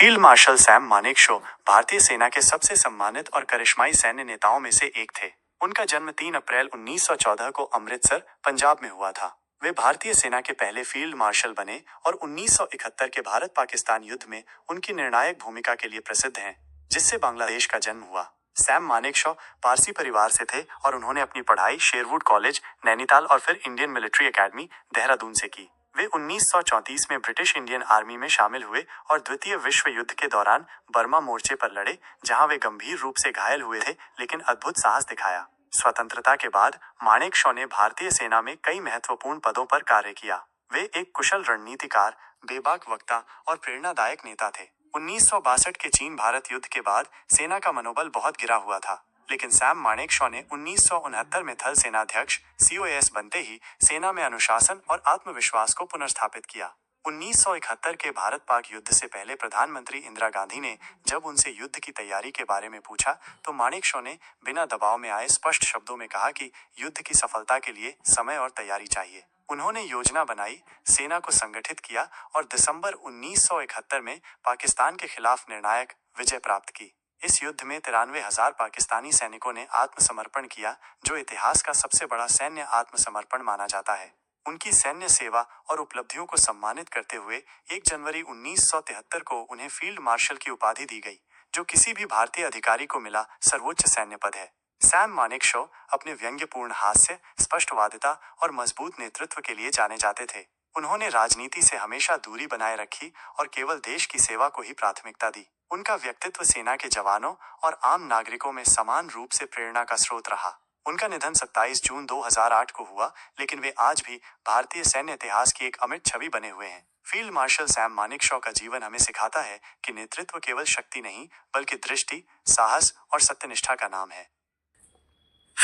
Field marshal Sam Manekshaw भारतीय सेना के सबसे सम्मानित और करिश्माई सैन्य नेताओं में से एक थे। उनका जन्म 3 अप्रैल 1914 को अमृतसर, पंजाब में हुआ था। वे भारतीय सेना के पहले फील्ड मार्शल बने और 1971 के भारत-पाकिस्तान युद्ध में उनकी निर्णायक भूमिका के लिए प्रसिद्ध हैं, जिससे बांग्लादेश का जन्म हुआ। सैम मानेकशॉ पारसी परिवार से थे और उन्होंने अपनी पढ़ाई शेरवुड कॉलेज, नैनीताल और फिर इंडियन मिलिट्री एकेडमी, देहरादून से की। वे 1934 में ब्रिटिश इंडियन आर्मी में शामिल हुए और द्वितीय विश्व युद्ध के दौरान बर्मा मोर्चे पर लड़े, जहां वे गंभीर रूप से घायल हुए थे, लेकिन अद्भुत साहस दिखाया। स्वतंत्रता के बाद मानेकशॉ ने भारतीय सेना में कई महत्वपूर्ण पदों पर कार्य किया। वे एक कुशल रणनीतिकार, बेबाक वक्ता और प्रेरणादायक नेता थे। 1962 के चीन भारत युद्ध के बाद सेना का मनोबल बहुत गिरा हुआ था, लेकिन सैम मानेकशॉ ने 1969 में थल सेनाध्यक्ष COAS बनते ही सेना में अनुशासन और आत्मविश्वास को पुनर्स्थापित किया। 1971 के भारत-पाक युद्ध से पहले प्रधानमंत्री इंदिरा गांधी ने जब उनसे युद्ध की तैयारी के बारे में पूछा, तो मानेकशॉ ने बिना दबाव में आए स्पष्ट शब्दों में कहा कि युद्ध की सफलता के लिए समय और तैयारी चाहिए। उन्होंने योजना बनाई, सेना को संगठित किया और दिसंबर 1971 में पाकिस्तान के खिलाफ निर्णायक विजय प्राप्त की। इस युद्ध में 93,000 पाकिस्तानी सैनिकों ने आत्मसमर्पण किया, जो इतिहास का सबसे बड़ा सैन्य आत्मसमर्पण माना जाता है। उनकी सैन्य सेवा और उपलब्धियों को सम्मानित करते हुए 1 जनवरी 1973 को उन्हें फील्ड मार्शल की उपाधि दी गई, जो किसी भी भारतीय अधिकारी को मिला सर्वोच्च सैन्य पद है। सैम मानेकशॉ अपने व्यंग्यपूर्ण हास्य, स्पष्टवादिता और मजबूत नेतृत्व के लिए जाने जाते थे। उन्होंने राजनीति से हमेशा दूरी बनाए रखी और केवल देश की सेवा को ही प्राथमिकता दी। उनका व्यक्तित्व सेना के जवानों और आम नागरिकों में समान रूप से प्रेरणा का स्रोत रहा। उनका निधन 27 जून 2008 को हुआ, लेकिन वे आज भी भारतीय सैन्य इतिहास की एक अमिट छवि बने हुए हैं। फील्ड मार्शल सैम मानेकशॉ का जीवन हमें सिखाता है कि नेतृत्व केवल शक्ति नहीं, बल्कि दृष्टि, साहस और सत्यनिष्ठा का नाम है।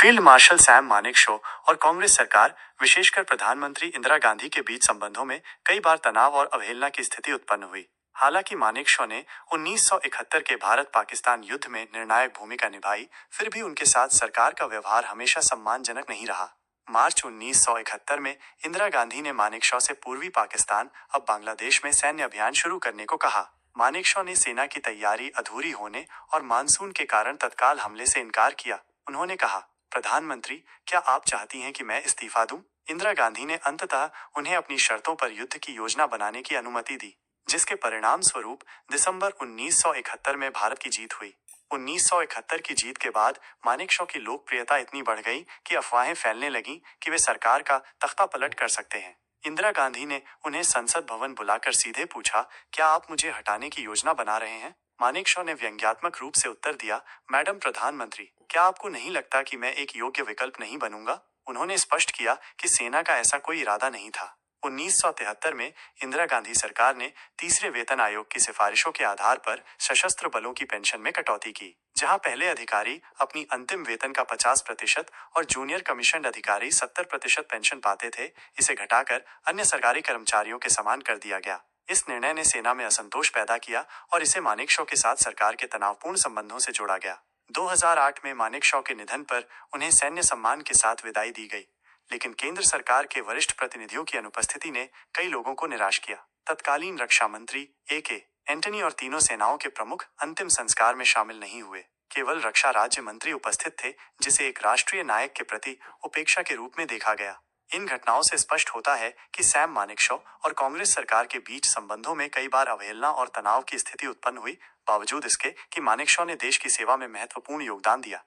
फील्ड मार्शल सैम मानेकशॉ और कांग्रेस सरकार, विशेषकर प्रधानमंत्री इंदिरा गांधी के बीच संबंधों में कई बार तनाव और अवहेलना की स्थिति उत्पन्न हुई। हालांकि मानेकशॉ ने 1971 के भारत-पाकिस्तान युद्ध में निर्णायक भूमिका निभाई, फिर भी उनके साथ सरकार का व्यवहार हमेशा सम्मानजनक नहीं रहा। मार्च 1971 में इंदिरा गांधी ने मानेकशॉ से पूर्वी पाकिस्तान, अब बांग्लादेश में सैन्य अभियान शुरू करने को कहा। मानेकशॉ ने सेना की तैयारी अधूरी होने और मानसून के कारण तत्काल हमले से इनकार किया। उन्होंने कहा, प्रधानमंत्री, क्या आप चाहती हैं कि मैं इस्तीफा दूं? इंदिरा गांधी ने अंततः उन्हें अपनी शर्तों पर युद्ध की योजना बनाने की अनुमति दी, जिसके परिणाम स्वरूप दिसंबर 1971 में भारत की जीत हुई। 1971 की जीत के बाद मानेकशॉ की लोकप्रियता इतनी बढ़ गई कि अफवाहें फैलने लगीं कि वे सरकार का तख्ता पलट कर सकते हैं। इंदिरा गांधी ने उन्हें संसद भवन बुलाकर सीधे पूछा, क्या आप मुझे हटाने की योजना बना रहे हैं? मानेकशॉ ने व्यंग्यात्मक रूप से उत्तर दिया, मैडम प्रधानमंत्री, क्या आपको नहीं लगता कि मैं एक योग्य विकल्प नहीं बनूंगा? उन्होंने स्पष्ट किया कि सेना का ऐसा कोई इरादा नहीं था। 1973 में इंदिरा गांधी सरकार ने तीसरे वेतन आयोग की सिफारिशों के आधार पर सशस्त्र बलों की पेंशन में कटौती की, जहां पहले अधिकारी अपनी अंतिम वेतन का 50% और जूनियर कमीशन अधिकारी 70% पेंशन पाते थे, इसे घटाकर अन्य सरकारी कर्मचारियों के समान कर दिया गया। इस निर्णय ने सेना में असंतोष पैदा किया और इसे मानेकशॉ के साथ सरकार के तनावपूर्ण संबंधों से जोड़ा गया। 2008 में मानेकशॉ के निधन पर उन्हें सैन्य सम्मान के साथ विदाई दी गई, लेकिन केंद्र सरकार के वरिष्ठ प्रतिनिधियों की अनुपस्थिति ने कई लोगों को निराश किया। तत्कालीन रक्षा मंत्री AK एंटनी और तीनों सेनाओं के प्रमुख अंतिम संस्कार में शामिल नहीं हुए। केवल रक्षा राज्य मंत्री उपस्थित थे, जिसे एक राष्ट्रीय नायक के प्रति उपेक्षा के रूप में देखा गया। इन घटनाओं से स्पष्ट होता है कि सैम मानेकशॉ और कांग्रेस सरकार के बीच संबंधों में कई बार अवहेलना और तनाव की स्थिति उत्पन्न हुई, बावजूद इसके कि मानेकशॉ ने देश की सेवा में महत्वपूर्ण योगदान दिया।